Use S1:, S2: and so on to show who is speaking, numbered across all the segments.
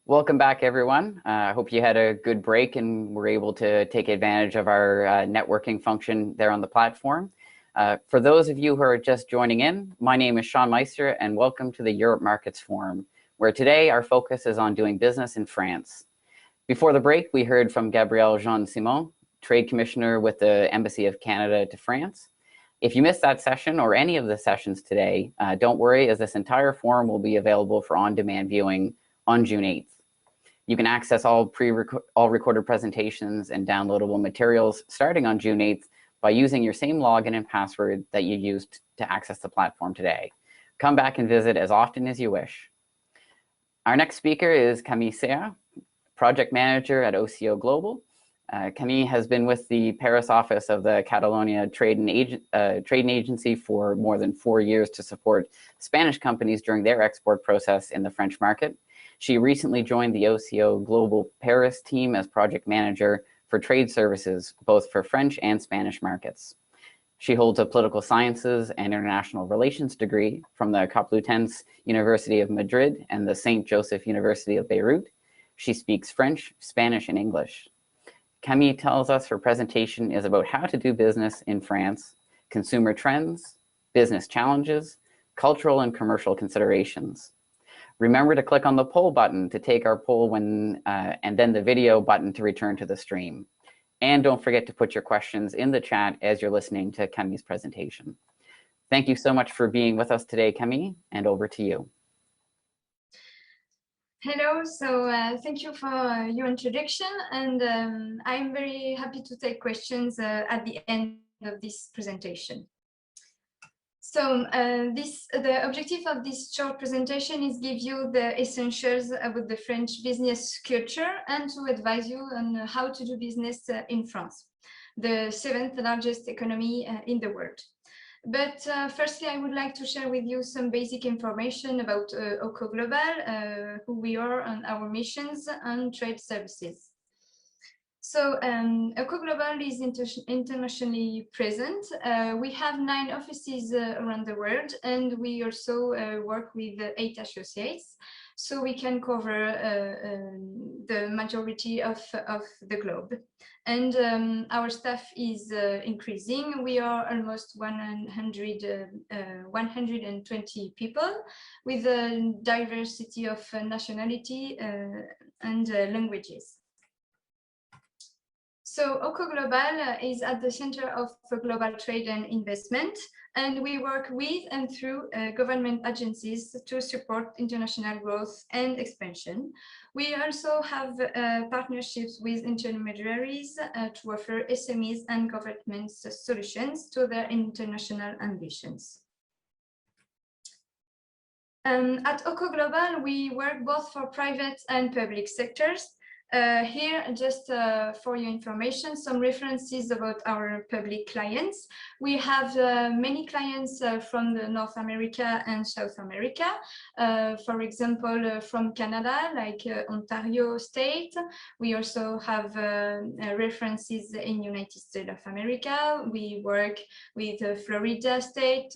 S1: Welcome back, everyone. I hope you had a good break and were able to take advantage of our networking function there on the platform. For those of you who are just joining in, my name is Sean Meister, and welcome to the Europe Markets Forum, where today our focus is on doing business in France. Before the break, we heard from Gabrielle Jean-Simon, Trade Commissioner with the Embassy of Canada to France. If you missed that session or any of the sessions today, don't worry, as this entire forum will be available for on-demand viewing on June 8th. You can access all recorded presentations and downloadable materials starting on June 8th by using your same login and password that you used to access the platform today. Come back and visit as often as you wish. Our next speaker is Camille Serra, Project Manager at OCO Global. Camille has been with the Paris office of the Catalonia Trade and Agency for more than 4 years to support Spanish companies during their export process in the French market. She recently joined the OCO Global Paris team as project manager for trade services, both for French and Spanish markets. She holds a political sciences and international relations degree from the Complutense University of Madrid and the St. Joseph University of Beirut. She speaks French, Spanish, and English. Camille tells us her presentation is about how to do business in France, consumer trends, business challenges, cultural and commercial considerations. Remember to click on the poll button to take our poll and then the video button to return to the stream. And don't forget to put your questions in the chat as you're listening to Camille's presentation. Thank you so much for being with us today, Camille, and over to you.
S2: Hello, thank you for your introduction, and I'm very happy to take questions at the end of this presentation. So the objective of this short presentation is give you the essentials about the French business culture and to advise you on how to do business in France, the 7th largest economy in the world. But firstly, I would like to share with you some basic information about OCO Global, who we are and our missions and trade services. So OCO Global is internationally present. We have 9 offices around the world, and we also work with 8 associates, so we can cover the majority of the globe. And our staff is increasing. We are almost 120 people with a diversity of nationality and languages. So OCO Global is at the center of global trade and investment, and we work with and through government agencies to support international growth and expansion. We also have partnerships with intermediaries to offer SMEs and government solutions to their international ambitions. At OCO Global, we work both for private and public sectors. Here, just for your information, some references about our public clients. We have many clients from the North America and South America. For example, from Canada, like Ontario State. We also have references in United States of America. We work with Florida State,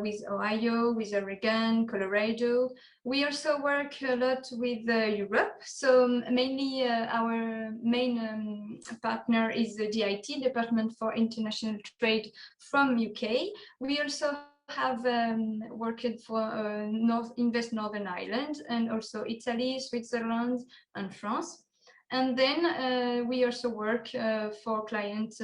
S2: with Ohio, with Oregon, Colorado. We also work a lot with Europe, so mainly our main partner is the DIT, Department for International Trade from UK. We also have worked for Invest Northern Ireland and also Italy, Switzerland and France. And then we also work for clients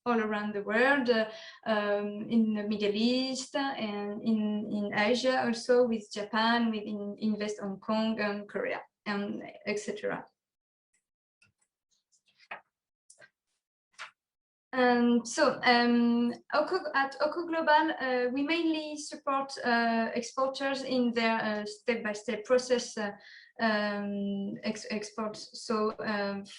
S2: all around the world, in the Middle East and in Asia, also with Japan, with Invest Hong Kong and Korea, and etc. At OCO Global, we mainly support exporters in their step-by-step process exports. So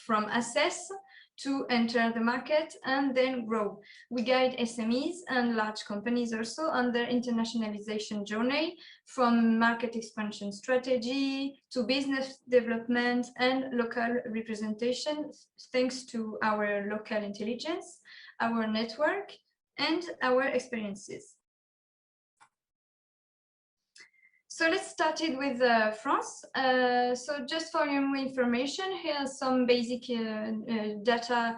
S2: from assess to enter the market and then grow. We guide SMEs and large companies also on their internationalization journey, from market expansion strategy to business development and local representation, thanks to our local intelligence, our network, and our experiences. So let's start it with France. So just for your information, here are some basic data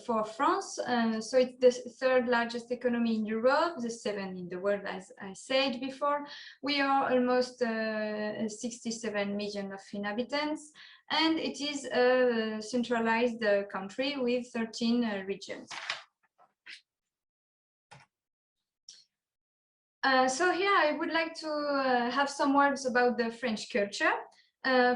S2: for France. So it's the third largest economy in Europe, the seventh in the world, as I said before. We are almost 67 million of inhabitants, and it is a centralized country with 13 regions. So here I would like to have some words about the French culture.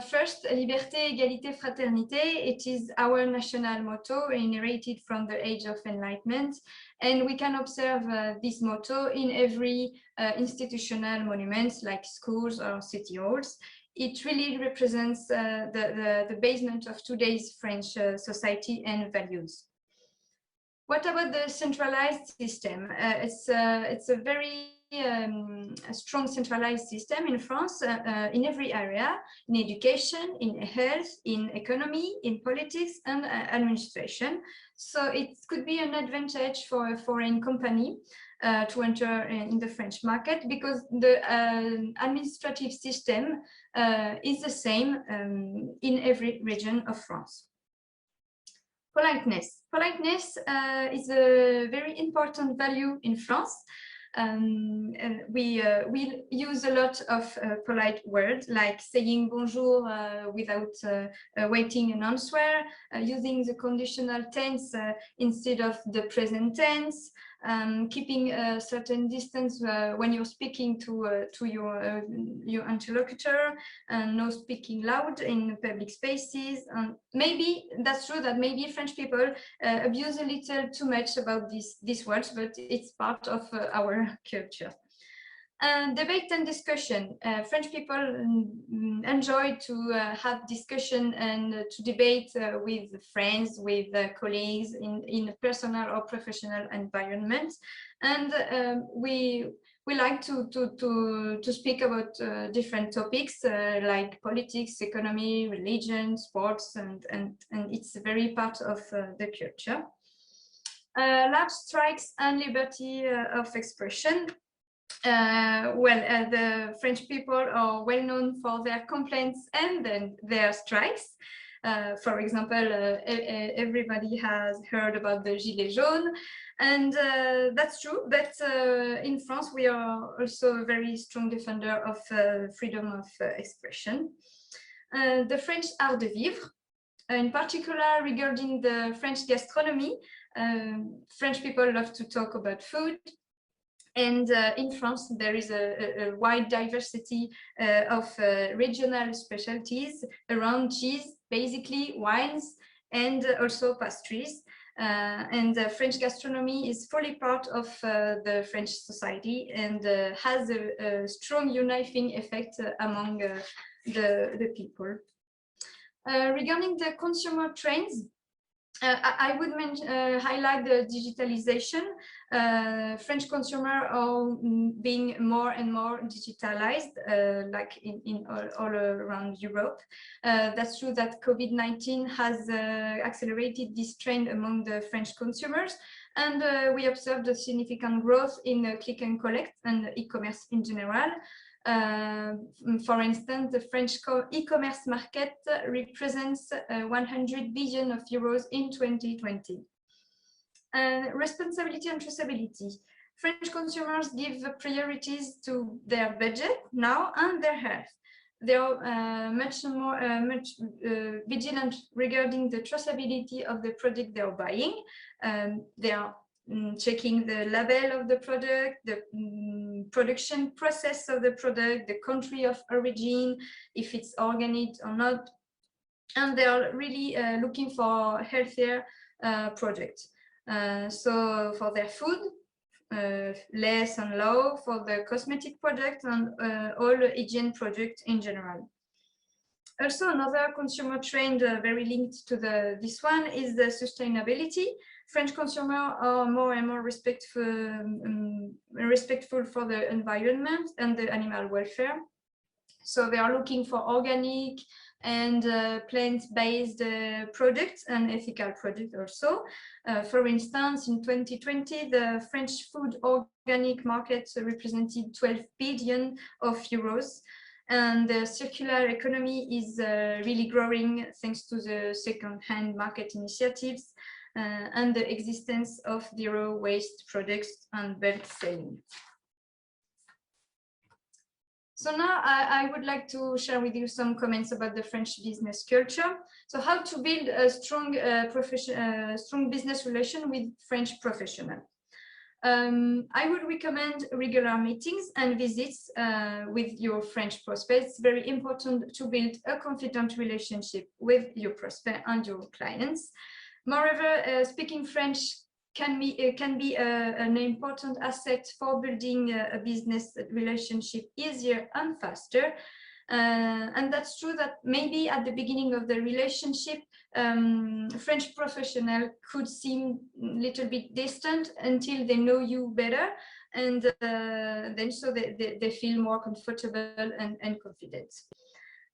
S2: First, liberté, égalité, fraternité. It is our national motto inherited from the Age of Enlightenment. And we can observe this motto in every institutional monuments like schools or city halls. It really represents the basement of today's French society and values. What about the centralized system? It's a very a strong centralized system in France in every area, in education, in health, in economy, in politics and administration. So it could be an advantage for a foreign company to enter in the French market, because the administrative system is the same in every region of France. Politeness. Politeness is a very important value in France. And we use a lot of polite words, like saying bonjour without waiting an answer, using the conditional tense instead of the present tense, keeping a certain distance when you're speaking to your interlocutor, and no speaking loud in public spaces. Maybe that's true that maybe French people abuse a little too much about these words, but it's part of our culture. Debate and discussion. French people enjoy to have discussion and to debate with friends, with colleagues in a personal or professional environment. And we like to speak about different topics like politics, economy, religion, sports, and it's a very part of the culture. Large strikes and liberty of expression. The French people are well known for their complaints and then their strikes. For example, everybody has heard about the Gilets jaunes, and that's true. But in France, we are also a very strong defender of freedom of expression. The French art de vivre, in particular regarding the French gastronomy. French people love to talk about food. And in France, there is a wide diversity of regional specialties around cheese, basically wines, and also pastries. And French gastronomy is fully part of the French society and has a strong uniting effect among the people. Regarding the consumer trends, I would highlight the digitalization. French consumers are being more and more digitalized, like in all around Europe. That's true that COVID-19 has accelerated this trend among the French consumers, and we observed a significant growth in click and collect and e-commerce in general. For instance, the French e-commerce market represents 100 billion of euros in 2020. Responsibility and traceability. French consumers give priorities to their budget now and their health. They are much vigilant regarding the traceability of the product they are buying. They are checking the label of the product, the production process of the product, the country of origin, if it's organic or not, and they are really looking for healthier products. So for their food, less and low, for the cosmetic product and all hygiene products in general. Also, another consumer trend very linked to this one is the sustainability. French consumers are more and more respectful for the environment and the animal welfare. So they are looking for organic and plant-based products and ethical products also. For instance, in 2020, the French food organic market represented 12 billion of euros. And the circular economy is really growing thanks to the second-hand market initiatives and the existence of zero waste products and bulk selling. So now I would like to share with you some comments about the French business culture. So how to build a strong, strong business relation with French professionals. I would recommend regular meetings and visits with your French prospects. It's very important to build a confident relationship with your prospect and your clients. Moreover, speaking French can be an important asset for building a business relationship easier and faster. And that's true that maybe at the beginning of the relationship, French professional could seem a little bit distant until they know you better, and then so they feel more comfortable and confident.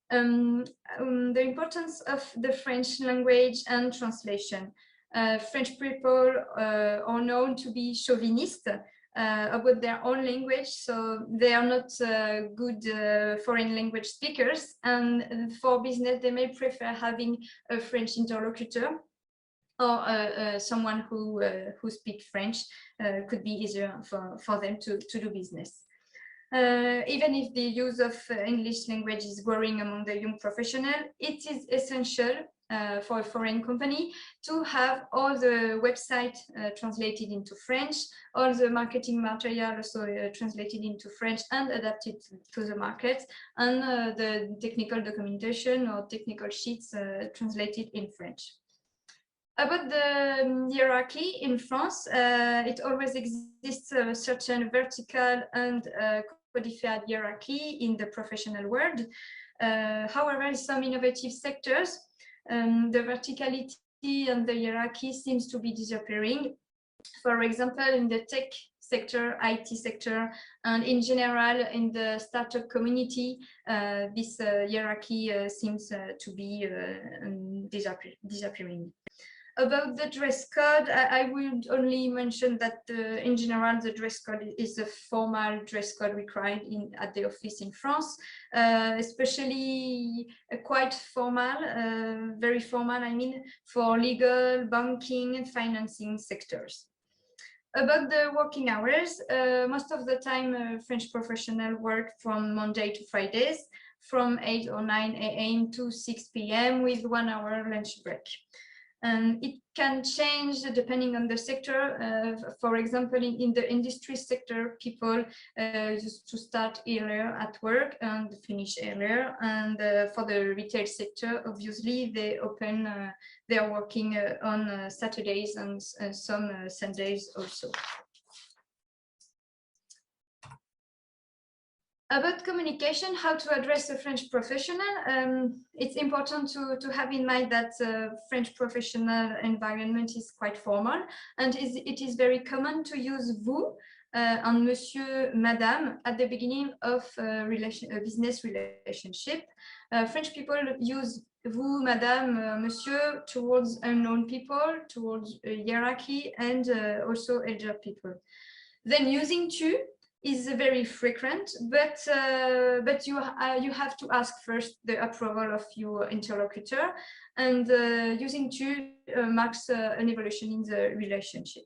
S2: The importance of the French language and translation. French people are known to be chauvinist about their own language, so they are not good foreign language speakers, and for business they may prefer having a French interlocutor or someone who speaks French. Could be easier for them to do business. Even if the use of English language is growing among the young professional, it is essential for a foreign company to have all the website translated into French, all the marketing material also translated into French and adapted to the market, and the technical documentation or technical sheets translated in French. About the hierarchy in France, it always exists a certain vertical and codified hierarchy in the professional world. However, in some innovative sectors, the verticality and the hierarchy seems to be disappearing. For example, in the tech sector, IT sector, and in general in the startup community, this hierarchy seems to be disappearing. About the dress code, I would only mention that in general, the dress code is a formal dress code required at the office in France, especially quite formal, very formal, I mean, for legal, banking, and financing sectors. About the working hours, most of the time French professionals work from Monday to Fridays, from 8 or 9 a.m. to 6 p.m. with 1 hour lunch break. It can change depending on the sector. For example, in the industry sector, people used to start earlier at work and finish earlier. And for the retail sector, obviously, they are working on Saturdays and some Sundays also. About communication, how to address a French professional, it's important to have in mind that French professional environment is quite formal, and it is very common to use vous and monsieur, madame at the beginning of a business relationship. French people use vous, madame, monsieur towards unknown people, towards hierarchy, and also elder people. Then using tu is very frequent, but you have to ask first the approval of your interlocutor, and using tu marks an evolution in the relationship.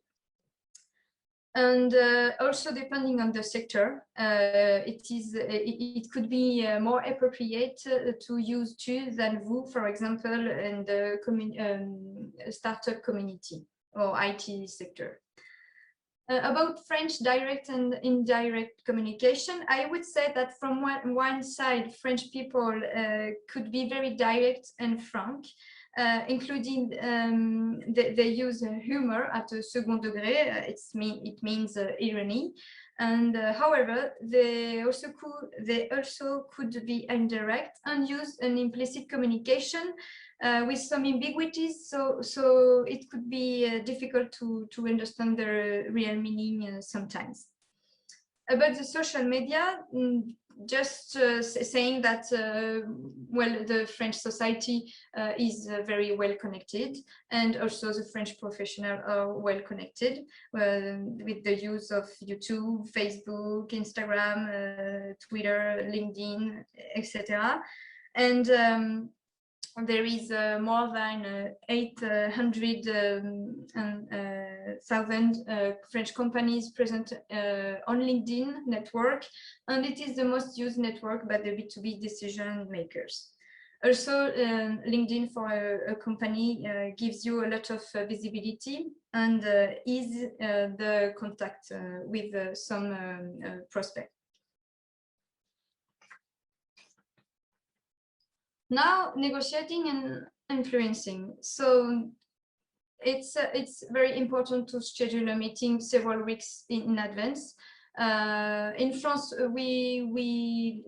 S2: And also, depending on the sector, it could be more appropriate to use tu than vous, for example, in the startup community or IT sector. About French direct and indirect communication, I would say that from one side, French people could be very direct and frank, including they use humor at a second degré. It means irony, and however, they also could be indirect and use an implicit communication with some ambiguities, so it could be difficult to understand the real meaning sometimes. About the social media, just saying that, well, the French society is very well connected, and also the French professionals are well connected with the use of YouTube, Facebook, Instagram, Twitter, LinkedIn, etc. And there is more than 800,000 French companies present on LinkedIn network, and it is the most used network by the B2B decision makers. Also, LinkedIn for a company gives you a lot of visibility and ease the contact with some prospects. Now, negotiating and influencing. So it's very important to schedule a meeting several weeks in advance. In France, we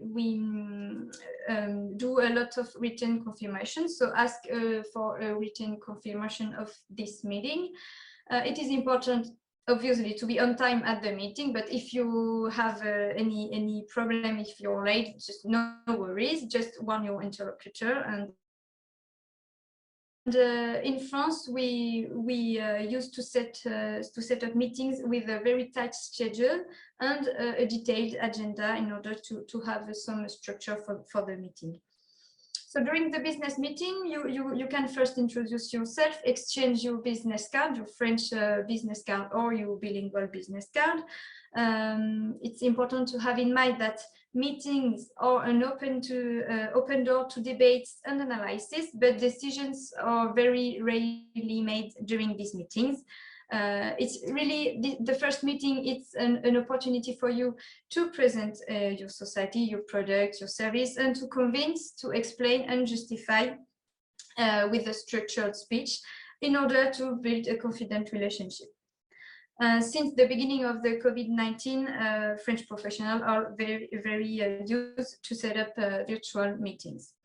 S2: do a lot of written confirmation. So ask for a written confirmation of this meeting. It is important, obviously, to be on time at the meeting, but if you have any problem, if you're late, just no worries, just warn your interlocutor. And in France, we used to set up meetings with a very tight schedule and a detailed agenda in order to have some structure for the meeting. So during the business meeting, you can first introduce yourself, exchange your business card, your French business card or your bilingual business card. It's important to have in mind that meetings are an open door to debates and analysis, but decisions are very rarely made during these meetings. It's really the first meeting. It's an opportunity for you to present your society, your product, your service, and to convince, to explain and justify with a structured speech in order to build a confident relationship. Since the beginning of the COVID-19, French professionals are very used to set up virtual meetings.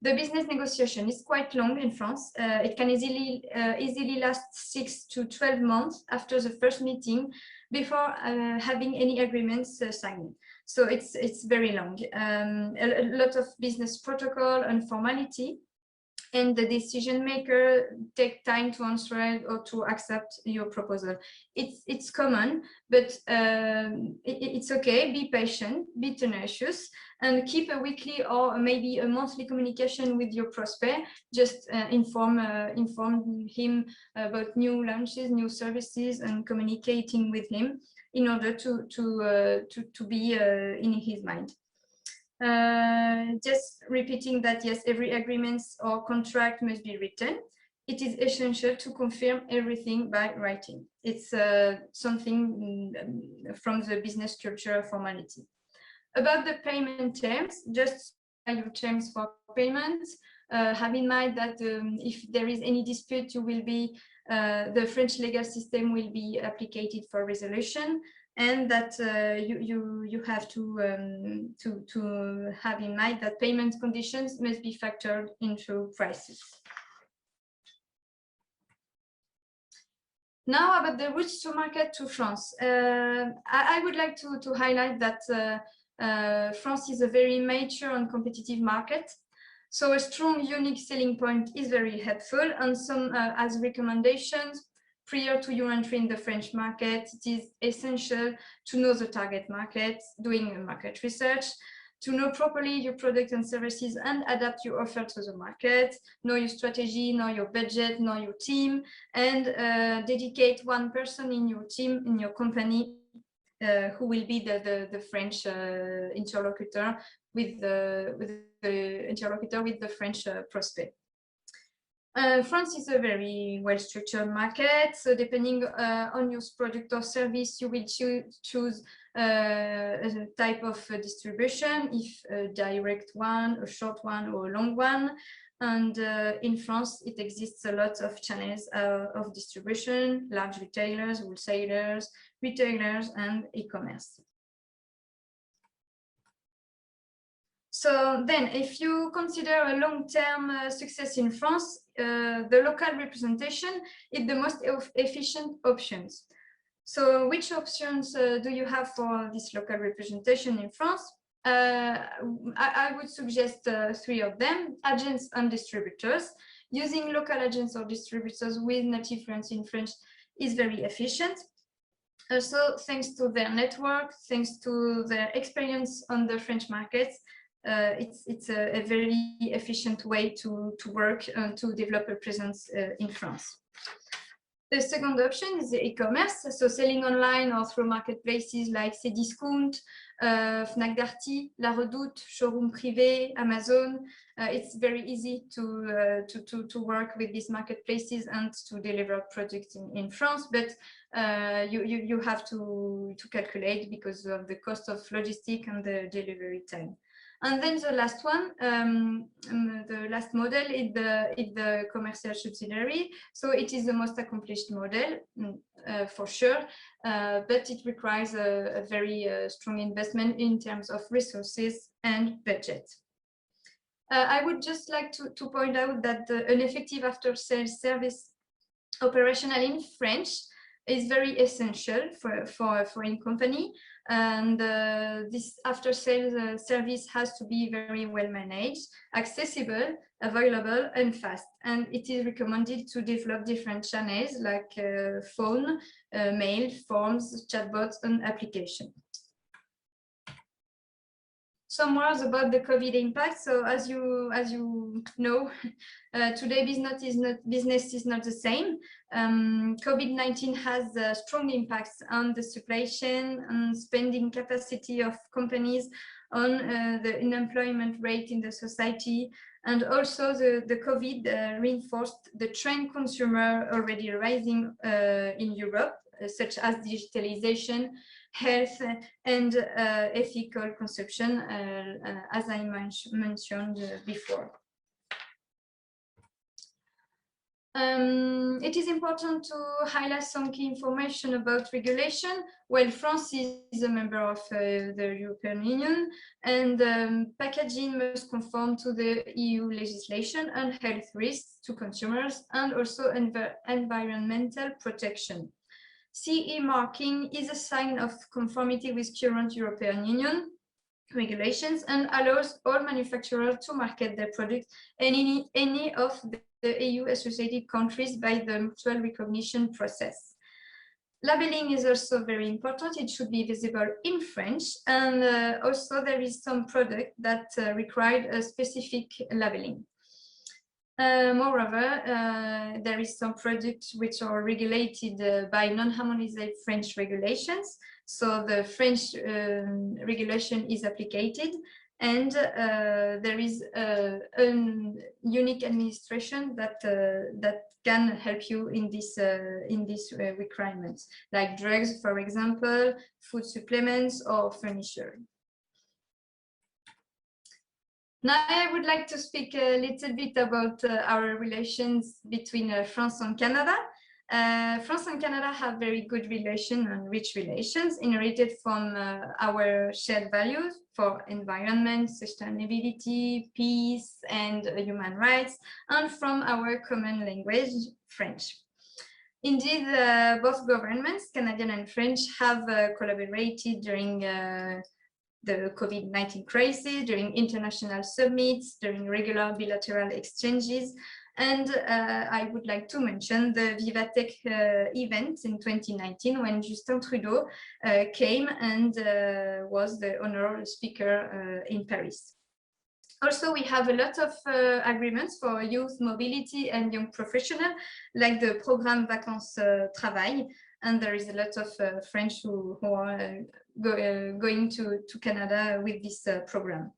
S2: The business negotiation is quite long in France. It can easily last 6 to 12 months after the first meeting before having any agreements signed. So it's very long. A lot of business protocol and formality, and the decision maker take time to answer or to accept your proposal. It's common, but it's okay. Be patient, be tenacious, and keep a weekly or maybe a monthly communication with your prospect. Just inform him about new launches, new services, and communicating with him in order to be in his mind. Just repeating that, yes, every agreement or contract must be written. It is essential to confirm everything by writing. It's something from the business culture formality. About the payment terms, just your terms for payment. Have in mind that if there is any dispute, you will be the French legal system will be applied for resolution. And that you have to have in mind that payment conditions must be factored into prices. Now about the routes to market to France. I would like to highlight that France is a very mature and competitive market. So a strong, unique selling point is very helpful, and some as recommendations. Prior to your entry in the French market, it is essential to know the target market, doing market research, to know properly your product and services and adapt your offer to the market, know your strategy, know your budget, know your team, and dedicate one person in your team, in your company, who will be the French interlocutor with the French prospect. France is a very well-structured market, so depending on your product or service, you will choose a type of distribution, if a direct one, a short one, or a long one. And in France, it exists a lot of channels of distribution, large retailers, wholesalers, retailers, and e-commerce. So then, if you consider a long-term success in France, the local representation is the most efficient options. So which options do you have for this local representation in France? I would suggest 3 of them: agents and distributors. Using local agents or distributors with native fluency in French is very efficient. Also, thanks to their network, thanks to their experience on the French markets, it's a very efficient way to work and to develop a presence in France. The second option is the e-commerce, so selling online or through marketplaces like Cdiscount, Fnac Darty, La Redoute, Showroom Privé, Amazon. It's very easy to work with these marketplaces and to deliver products in France, but you have to calculate because of the cost of logistics and the delivery time. And then the last one, the last model is the commercial subsidiary. So it is the most accomplished model for sure, but it requires a very strong investment in terms of resources and budget. I would just like to point out that an effective after-sales service operational in French is very essential for a foreign company. And this after-sales service has to be very well managed, accessible, available, and fast. And it is recommended to develop different channels like phone, mail, forms, chatbots, and application. Some words about the COVID impact. So as you know, today business is not the same. COVID-19 has strong impacts on the supply chain and spending capacity of companies, on the unemployment rate in the society, and also the COVID reinforced the trend consumer already rising in Europe, such as digitalization, health, and ethical consumption, as I mentioned before. It is important to highlight some key information about regulation. Well, France is a member of the European Union, and packaging must conform to the EU legislation on health risks to consumers and also environmental protection. CE marking is a sign of conformity with current European Union regulations and allows all manufacturers to market their products in any of the EU associated countries by the mutual recognition process. Labeling is also very important. It should be visible in French, and also there is some product that require a specific labeling. Moreover, there is some products which are regulated by non-harmonized French regulations. So the French regulation is applied, and there is a unique administration that can help you in these requirements, like drugs, for example, food supplements, or furniture. Now I would like to speak a little bit about our relations between France and Canada. France and Canada have very good relations and rich relations inherited from our shared values for environment, sustainability, peace, and human rights, and from our common language, French. Indeed, both governments, Canadian and French, have collaborated during the COVID-19 crisis, during international summits, during regular bilateral exchanges. And I would like to mention the Vivatech event in 2019 when Justin Trudeau came and was the honorary speaker in Paris. Also, we have a lot of agreements for youth mobility and young professionals, like the Programme Vacances Travail, and there is a lot of French who are going to Canada with this program.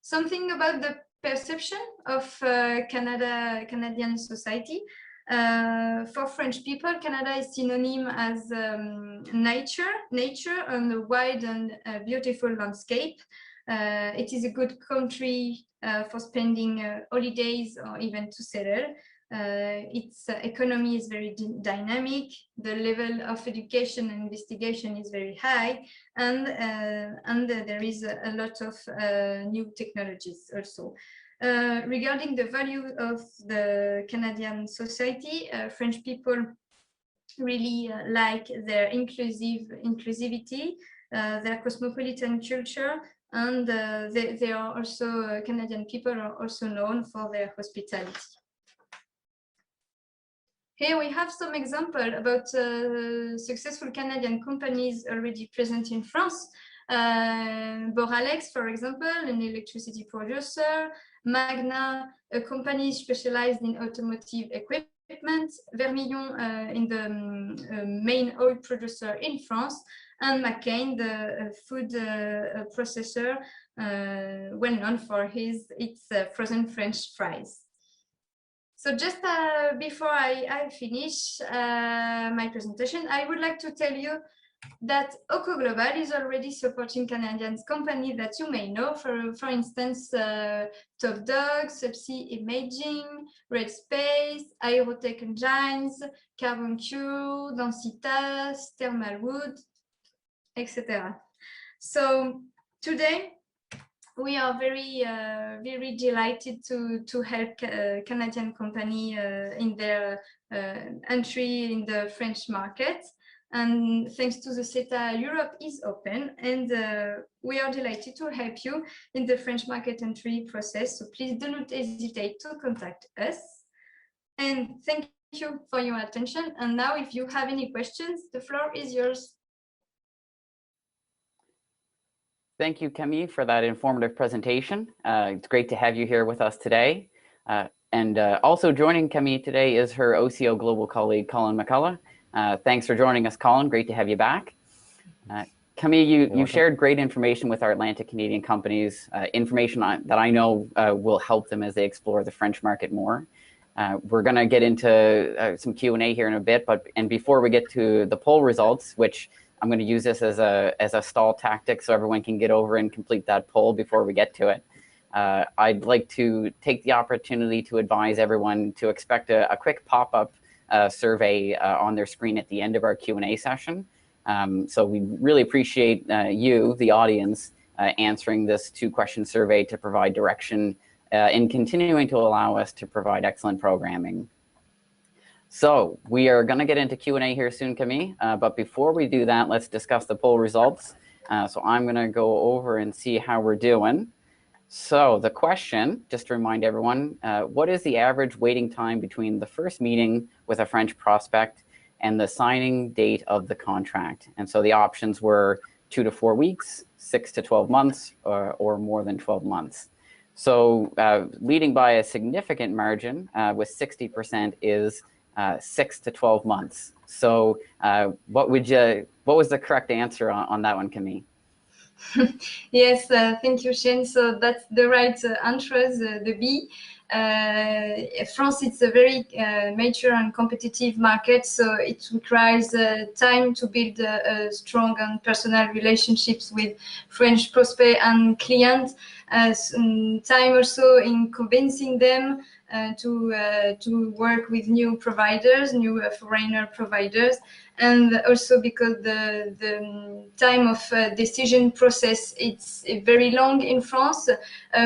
S2: Something about the perception of Canadian society. For French people, Canada is synonym as nature and a wide and beautiful landscape. It is a good country for spending holidays or even to settle. Its economy is very dynamic. The level of education and investigation is very high, and there is a lot of new technologies also. Regarding the value of the Canadian society, French people really like their inclusivity, their cosmopolitan culture, and they are also, Canadian people are also known for their hospitality. Here we have some example about successful Canadian companies already present in France. Boralex, for example, an electricity producer. Magna, a company specialized in automotive equipment. Vermillon, in the main oil producer in France. And McCain, the food processor, well known for its frozen French fries. So just before I finish my presentation, I would like to tell you that Oco Global is already supporting Canadian companies that you may know, for instance, Top Dog, Subsea Imaging, Red Space, Aerotech Engines, Carbon Cure, Densitas, Thermal Wood, etc. So today, we are very delighted to help Canadian company in their entry in the French market. And thanks to the CETA, Europe is open, and we are delighted to help you in the French market entry process. So please do not hesitate to contact us. And thank you for your attention. And now, if you have any questions, the floor is yours.
S1: Thank you, Camille, for that informative presentation. It's great to have you here with us today. And also joining Camille today is her OCO Global colleague, Colin McCullough. Thanks for joining us, Colin. Great to have you back. Camille, you shared great information with our Atlantic Canadian companies, information that I know will help them as they explore the French market more. We're going to get into some Q&A here in a bit, and before we get to the poll results, which I'm going to use this as a stall tactic so everyone can get over and complete that poll before we get to it. I'd like to take the opportunity to advise everyone to expect a quick pop-up survey on their screen at the end of our Q&A session. So we really appreciate you, the audience, answering this 2-question survey to provide direction in continuing to allow us to provide excellent programming. So we are going to get into Q&A here soon, Camille, but before we do that, let's discuss the poll results. So I'm going to go over and see how we're doing. So the question, just to remind everyone, what is the average waiting time between the first meeting with a French prospect and the signing date of the contract? And so the options were 2 to 4 weeks, 6 to 12 months, or more than 12 months. So leading by a significant margin with 60% is 6 to 12 months. So what was the correct answer on that one, Camille?
S2: Yes, thank you, Shane. So that's the right answer, the B. France, it's a very mature and competitive market, so it requires time to build strong and personal relationships with French prospects and clients. Time also in convincing them to work with new providers, new foreigner providers, and also because the time of decision process, it's very long in France,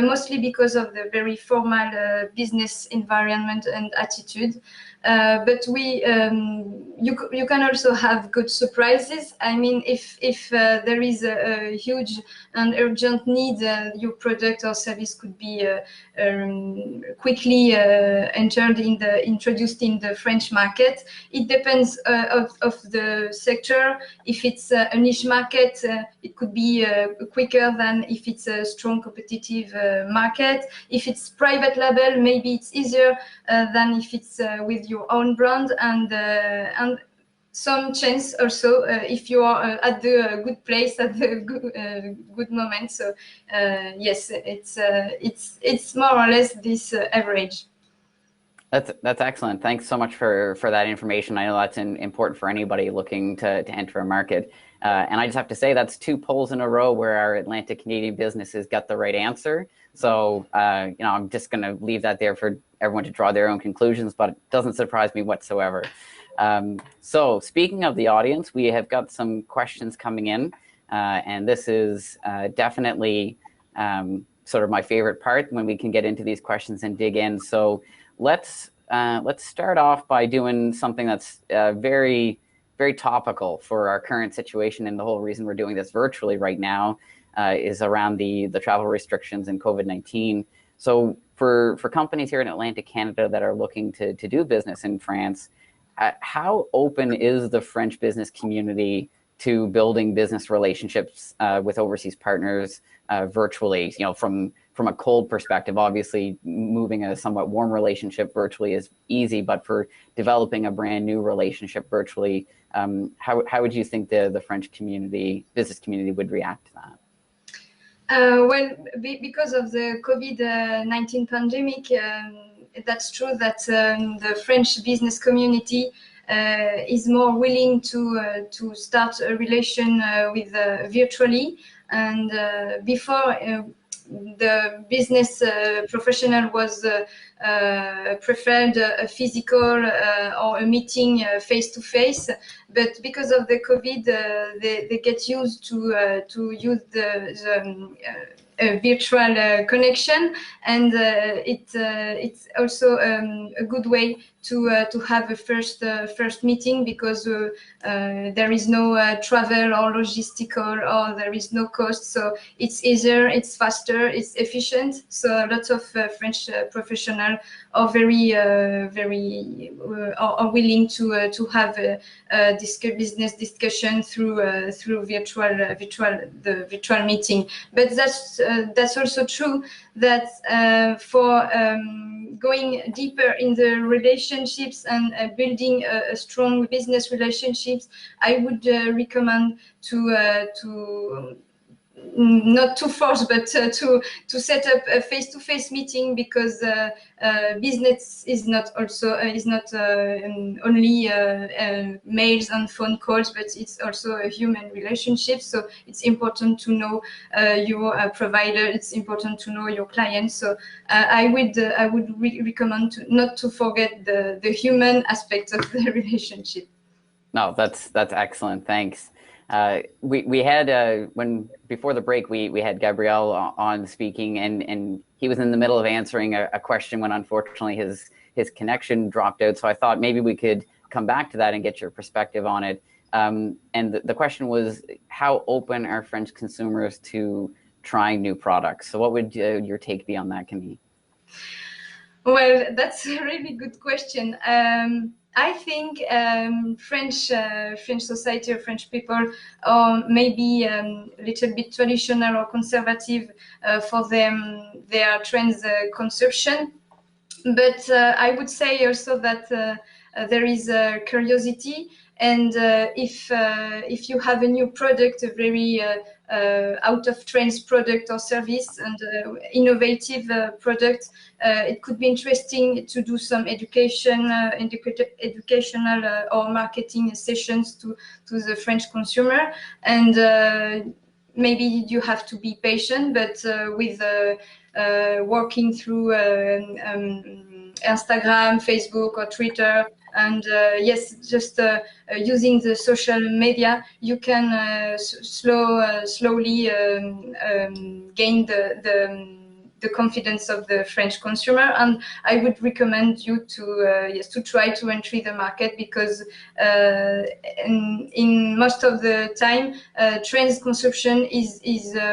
S2: mostly because of the very formal business environment and attitude. But you can also have good surprises. I mean, if there is a huge and urgent need, your product or service could be quickly introduced in the French market. It depends of the sector. If it's a niche market, it could be quicker than if it's a strong competitive market. If it's private label, maybe it's easier than if it's with your own brand, and some chance also if you are at the good place at the good moment. So yes, it's more or less this average.
S1: That's excellent. Thanks so much for that information. I know that's important for anybody looking to enter a market. And I just have to say that's 2 polls in a row where our Atlantic Canadian businesses got the right answer. So I'm just going to leave that there for everyone to draw their own conclusions, but it doesn't surprise me whatsoever. So speaking of the audience, we have got some questions coming in, and this is definitely sort of my favorite part when we can get into these questions and dig in. So let's start off by doing something that's very, very topical for our current situation and the whole reason we're doing this virtually right now. is around the travel restrictions and COVID-19. So for companies here in Atlantic Canada that are looking to do business in France, how open is the French business community to building business relationships with overseas partners virtually? You know, from a cold perspective, obviously moving a somewhat warm relationship virtually is easy, but for developing a brand new relationship virtually, how would you think the French business community would react to that?
S2: Well, because of the COVID-19 pandemic, that's true that the French business community is more willing to start a relation with virtually. And before, the business professional was preferred a physical or a meeting face-to-face, but because of the COVID, they get used to use the virtual connection, and it's also a good way to have a first meeting, because there is no travel or logistical, or there is no cost, so it's easier, it's faster, it's efficient. So lots of French professionals are very are willing to have a business discussion through the virtual meeting. But that's also true that for going deeper in the relationships and building a strong business relationships, I would recommend to not to force, but to set up a face-to-face meeting, because business is not only mails and phone calls, but it's also a human relationship. So it's important to know your provider. It's important to know your client. So I would recommend not to forget the human aspect of the relationship.
S1: No, that's excellent. Thanks. We had before the break we had Gabriel on speaking, and he was in the middle of answering a question when unfortunately his connection dropped out. So I thought maybe we could come back to that and get your perspective on it. And the question was, how open are French consumers to trying new products? So what would your take be on that, Camille?
S2: Well, that's a really good question. I think French society or French people are maybe a little bit traditional or conservative for their trends consumption. But I would say also that there is curiosity, and if you have a new product, a very out of trends product or service, and innovative product, it could be interesting to do some educational or marketing sessions to the French consumer. And maybe you have to be patient, but with working through Instagram, Facebook, or Twitter, and yes, just using the social media, you can slowly gain the confidence of the French consumer. And I would recommend you to try to enter the market, because in most of the time trends consumption is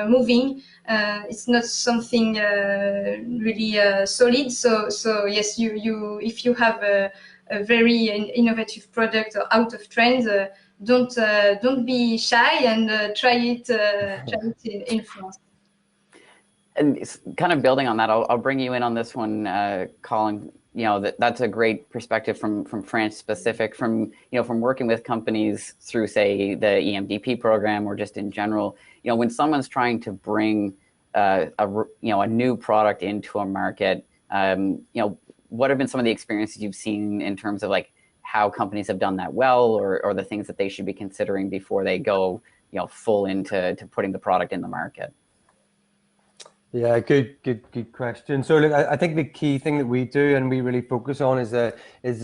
S2: moving. It's not something really solid. So yes, you if you have a very innovative product or out of trends, don't be shy, and try it in France.
S1: And kind of building on that, I'll bring you in on this one, Colin. You know, that's a great perspective from France specific, from working with companies through, say, the EMDP program, or just in general. You know, when someone's trying to bring a new product into a market, what have been some of the experiences you've seen in terms of like how companies have done that well, or the things that they should be considering before they go full into putting the product in the market?
S3: Yeah, good question. So look, I think the key thing that we do and we really focus on is the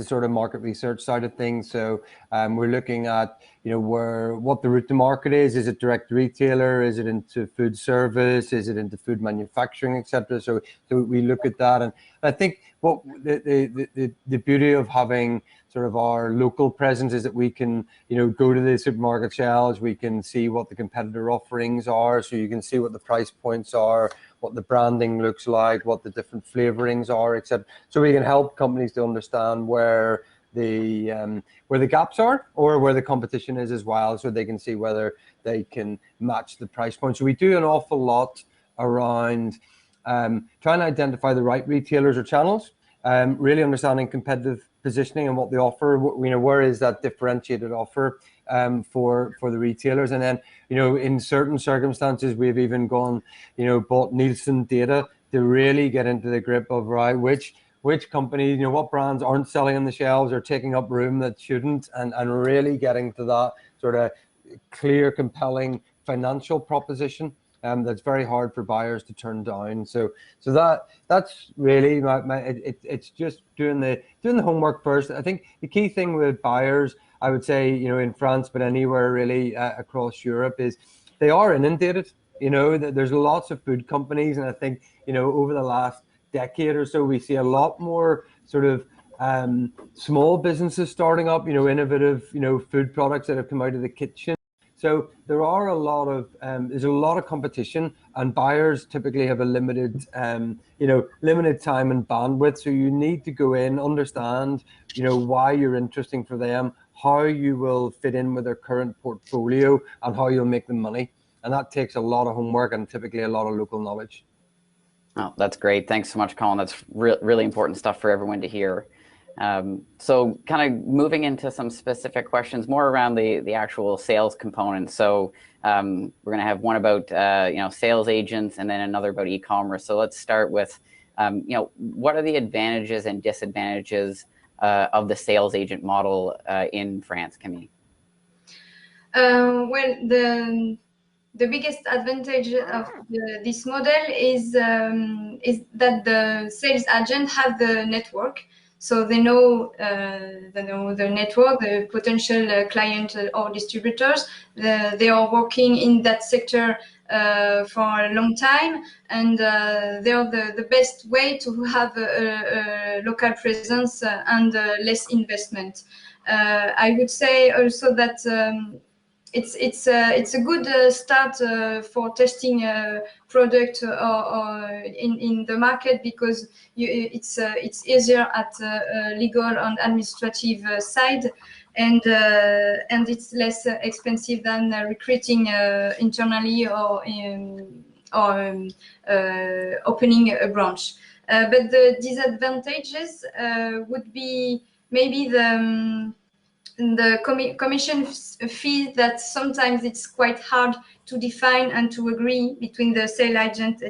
S3: sort of market research side of things. So we're looking at what the route to market is. Is it direct retailer? Is it into food service? Is it into food manufacturing, etc.? So we look at that, and I think what the beauty of having sort of our local presence is that we can, go to the supermarket shelves, we can see what the competitor offerings are, so you can see what the price points are, what the branding looks like, what the different flavorings are, etc. So we can help companies to understand where the gaps are or where the competition is as well, so they can see whether they can match the price point. So we do an awful lot around trying to identify the right retailers or channels, really understanding competitive positioning and what they offer, where is that differentiated offer for the retailers. And then, in certain circumstances, we've even gone, bought Nielsen data to really get into the grip of, right, which companies, what brands aren't selling on the shelves or taking up room that shouldn't, and really getting to that sort of clear, compelling financial proposition that's very hard for buyers to turn down. So that's really it's just doing the homework first. I think the key thing with buyers, I would say, in France, but anywhere really across Europe, is they are inundated. There's lots of food companies, and I think, over the last decade or so, we see a lot more sort of small businesses starting up, innovative, food products that have come out of the kitchen. So there are a lot of there's a lot of competition, and buyers typically have a limited limited time and bandwidth. So you need to go in, understand why you're interesting for them, how you will fit in with their current portfolio, and how you'll make them money. And that takes a lot of homework and typically a lot of local knowledge.
S1: Oh, that's great. Thanks so much, Colin. That's really important stuff for everyone to hear. So kind of moving into some specific questions, more around the actual sales component. So we're going to have one about sales agents, and then another about e-commerce. So let's start with what are the advantages and disadvantages of the sales agent model in France, Camille?
S2: Well, the biggest advantage of this model is that the sales agent have the network. So they know the network, the potential client or distributors. They are working in that sector for a long time, and they are the best way to have a local presence and less investment. I would say also that it's a good start for testing a product or in the market, because it's easier at legal and administrative side, and it's less expensive than recruiting internally or opening a branch. But the disadvantages would be maybe the commission fee, that sometimes it's quite hard to define and to agree between the sales agent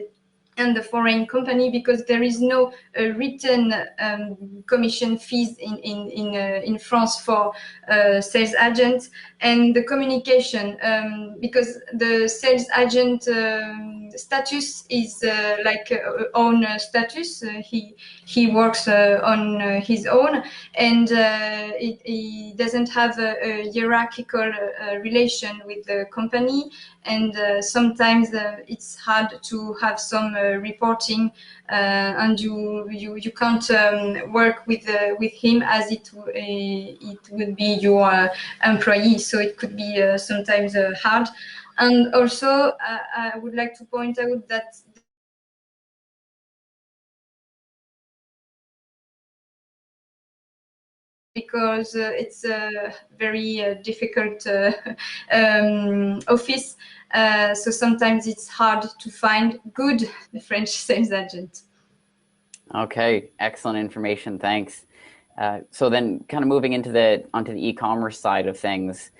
S2: and the foreign company, because there is no written commission fees in France for sales agents. And the communication, because the sales agent status is like own status. He works on his own, and he doesn't have a hierarchical relation with the company, and sometimes it's hard to have some reporting, and you can't work with him as it would be your employee. So it could be sometimes hard. And also, I would like to point out that because it's a very difficult office, so sometimes it's hard to find good French sales agent.
S1: Okay, excellent information. Thanks. So then, kind of moving onto the e-commerce side of things.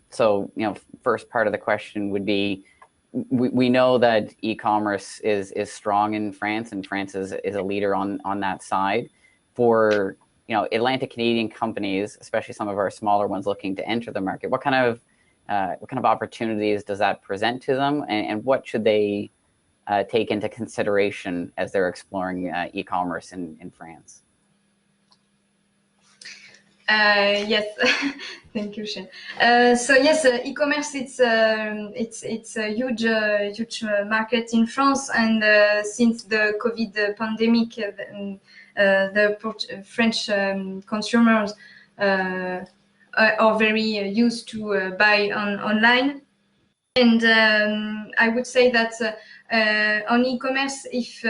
S1: So first part of the question would be, we know that e-commerce is strong in France, and France is a leader on that side. For Atlantic Canadian companies, especially some of our smaller ones looking to enter the market, what kind of opportunities does that present to them, and what should they take into consideration as they're exploring e-commerce in France?
S2: Yes, thank you, Shane. So yes, e-commerce it's a huge market in France, and since the COVID pandemic, the French consumers are very used to buy online. And I would say that on e-commerce, if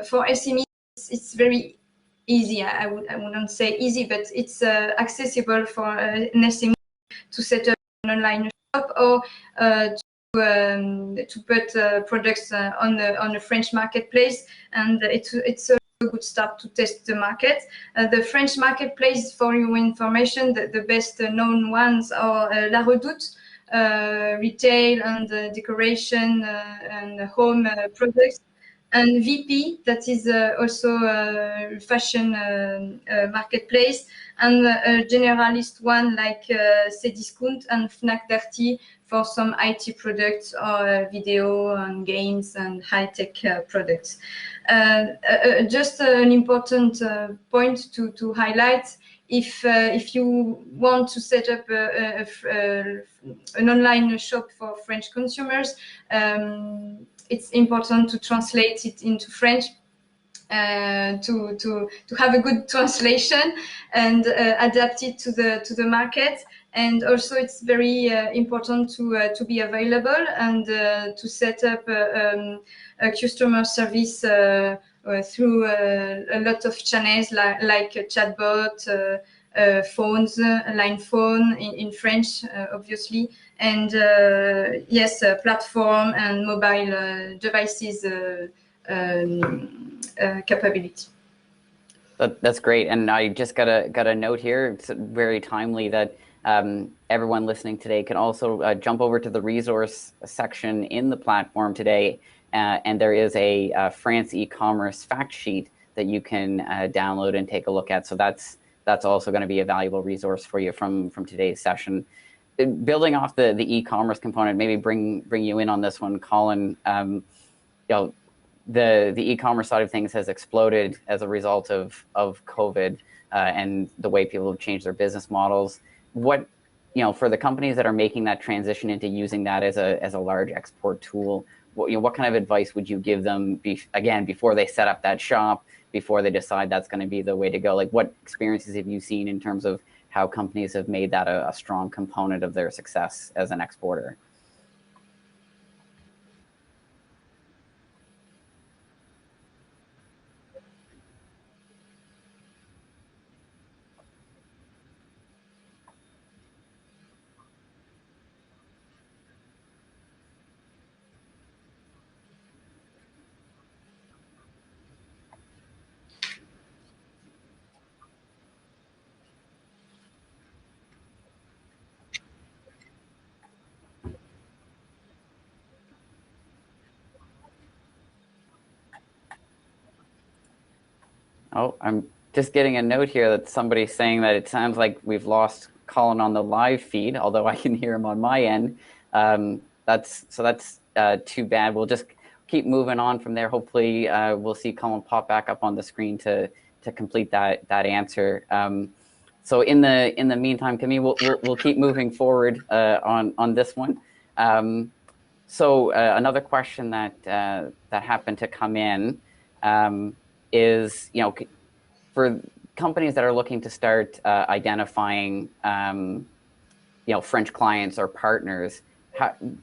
S2: for SME, it's very easy. I wouldn't say easy, but it's accessible for an SME to set up an online shop or to put products on the French marketplace, and it's a good start to test the market. The French marketplace, for your information, the best known ones are La Redoute, retail and decoration and home products, and VP, that is also a fashion marketplace, and a generalist one like Cdiscount and Fnac Darty for some IT products or video and games and high-tech products. Just an important point to highlight: if you want to set up an online shop for French consumers, it's important to translate it into French, to have a good translation and adapt it to the market. And also, it's very important to be available and to set up a customer service through a lot of channels like a chatbot, phones, line phone in French, obviously, and yes, platform and mobile devices capability.
S1: That's great, and I just got a note here. It's very timely that everyone listening today can also jump over to the resource section in the platform today, and there is a France e-commerce fact sheet that you can download and take a look at. So that's also going to be a valuable resource for you from today's session. Building off the e-commerce component, maybe bring you in on this one, Colin. You know, the e-commerce side of things has exploded as a result of COVID and the way people have changed their business models. What, for the companies that are making that transition into using that as a large export tool, what kind of advice would you give them again before they set up that shop, before they decide that's going to be the way to go? Like, what experiences have you seen in terms of how companies have made that a strong component of their success as an exporter? Oh, I'm just getting a note here that somebody's saying that it sounds like we've lost Colin on the live feed, although I can hear him on my end. That's too bad. We'll just keep moving on from there. Hopefully, we'll see Colin pop back up on the screen to complete that answer. So in the meantime, Camille, we'll keep moving forward on this one. So another question that happened to come in. Is, for companies that are looking to start identifying, French clients or partners,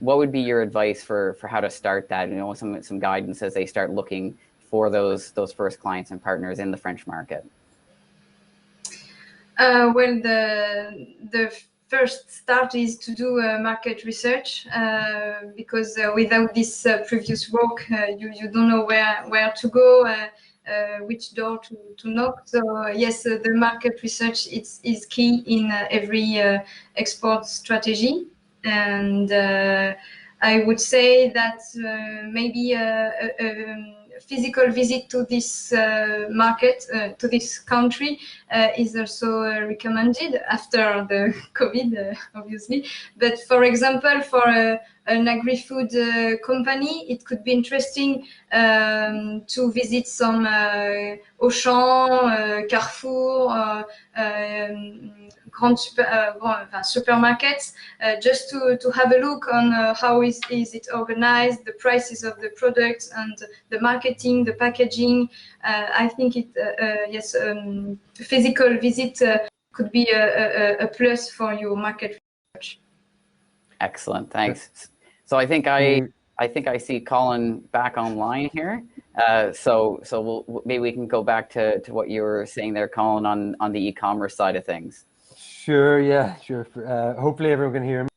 S1: what would be your advice for how to start that? Some guidance as they start looking for those first clients and partners in the French market.
S2: Well, the first start is to do market research, because without this previous work, you don't know where to go. Which door to knock. So yes, the market research is key in every export strategy, and I would say that maybe a physical visit to this market, to this country, is also recommended after the COVID, obviously. But for example, for an agri-food company, it could be interesting to visit some Auchan, Carrefour, supermarkets, just to have a look on how is it organized, the prices of the products, and the marketing, the packaging. I think yes, physical visit could be a plus for your market research.
S1: Excellent, thanks. So I think I see Colin back online here. So maybe we can go back to what you were saying there, Colin, on the e-commerce side of things.
S3: Sure, yeah, sure. Hopefully everyone can hear me.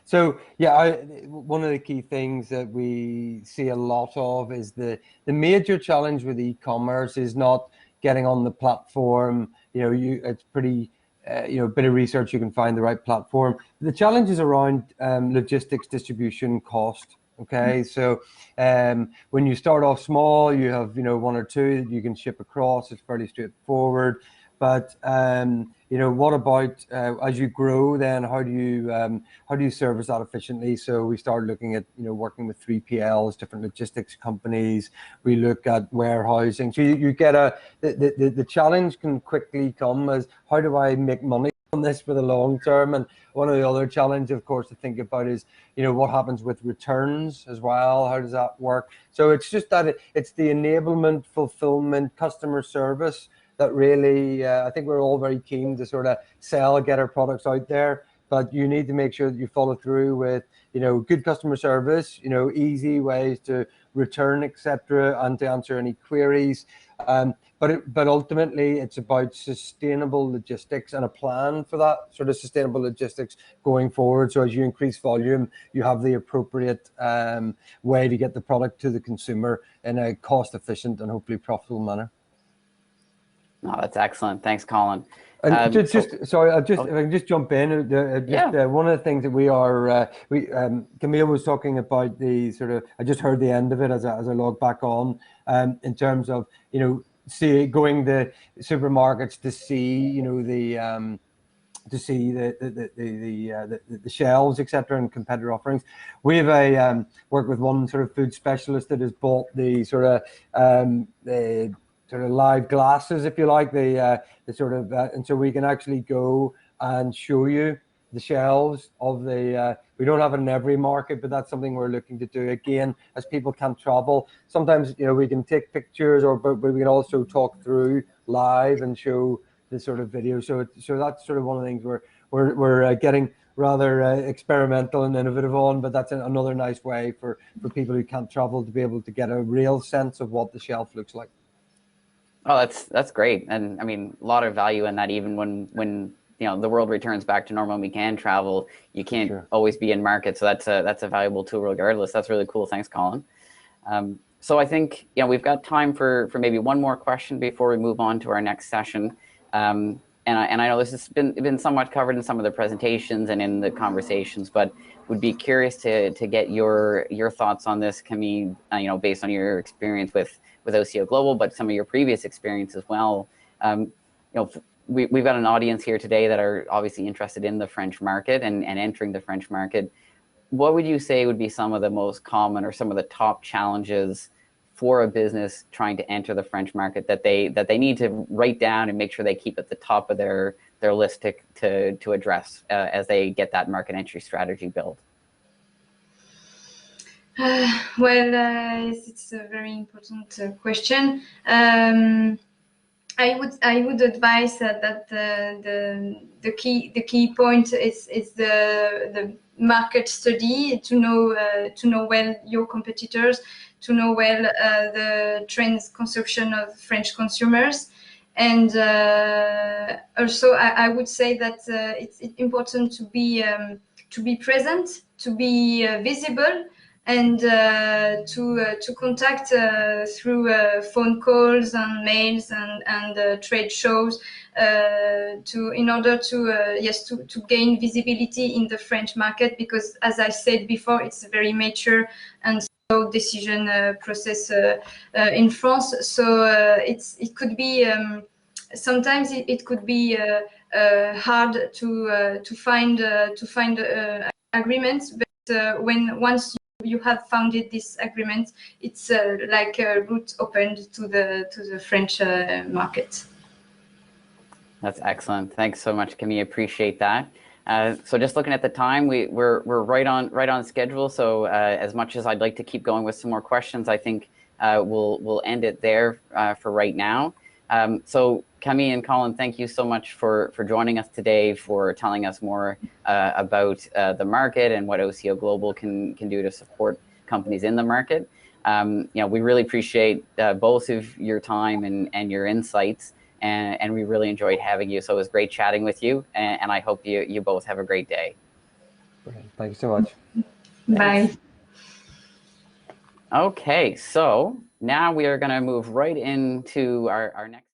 S3: So yeah, one of the key things that we see a lot of is the major challenge with e-commerce is not getting on the platform. It's pretty, a bit of research, you can find the right platform. The challenge is around logistics, distribution, cost. Okay, so when you start off small, you have one or two that you can ship across. It's fairly straightforward. But what about as you grow? Then how do you service that efficiently? So we started looking at working with 3PLs, different logistics companies. We look at warehousing. So you get the challenge can quickly come as how do I make money on this for the long term? And one of the other challenges, of course, to think about is what happens with returns as well. How does that work? So it's just that it's the enablement, fulfillment, customer service that really, I think we're all very keen to sort of get our products out there, but you need to make sure that you follow through with, good customer service, easy ways to return, etc., and to answer any queries. But ultimately, it's about sustainable logistics and a plan for that sort of sustainable logistics going forward. So as you increase volume, you have the appropriate way to get the product to the consumer in a cost-efficient and hopefully profitable manner.
S1: No, that's excellent. Thanks, Colin.
S3: And sorry, if I can just jump in. One of the things that we are, Camille was talking about the sort of, I just heard the end of it as I log back on, in terms of, going the supermarkets to see, the shelves, etc., and competitor offerings. We have worked with one sort of food specialist that has bought the sort of live glasses, if you like, the sort of, and so we can actually go and show you the shelves of the, we don't have it in every market, but that's something we're looking to do again, as people can't travel. Sometimes, we can take pictures, but we can also talk through live and show the sort of video. So that's sort of one of the things we're getting rather experimental and innovative on, but that's another nice way for people who can't travel to be able to get a real sense of what the shelf looks like.
S1: Oh, that's great. And I mean, a lot of value in that, even when the world returns back to normal and we can travel, you can't always be in market. So that's a valuable tool regardless. That's really cool. Thanks, Colin. So I think we've got time for maybe one more question before we move on to our next session. And I know this has been somewhat covered in some of the presentations and in the conversations, but would be curious to get your thoughts on this, Camille, based on your experience with OCO Global, but some of your previous experience as well. We've got an audience here today that are obviously interested in the French market and entering the French market. What would you say would be some of the most common or some of the top challenges for a business trying to enter the French market that they need to write down and make sure they keep at the top of their list to address as they get that market entry strategy built?
S2: It's a very important question. I would advise that the key point is the market study, to know well your competitors, to know well the trends consumption of French consumers. And also I would say that it's important to be present, to be visible, and to contact through phone calls and mails and trade shows in order to gain visibility in the French market, because as I said before, it's a very mature and slow decision process in France. So it could be sometimes it could be hard to find agreements, but once you have founded this agreement, it's like a route opened to the French market.
S1: That's excellent. Thanks so much, Camille. Appreciate that. So just looking at the time, we're right on schedule. So as much as I'd like to keep going with some more questions, I think we'll end it there for right now. So Camille and Colin, thank you so much for joining us today, for telling us more about the market and what OCO Global can do to support companies in the market. We really appreciate both of your time and your insights. And we really enjoyed having you. So it was great chatting with you, and I hope you both have a great day.
S3: Thank you so much.
S2: Bye.
S1: Okay, so now we are going to move right into our next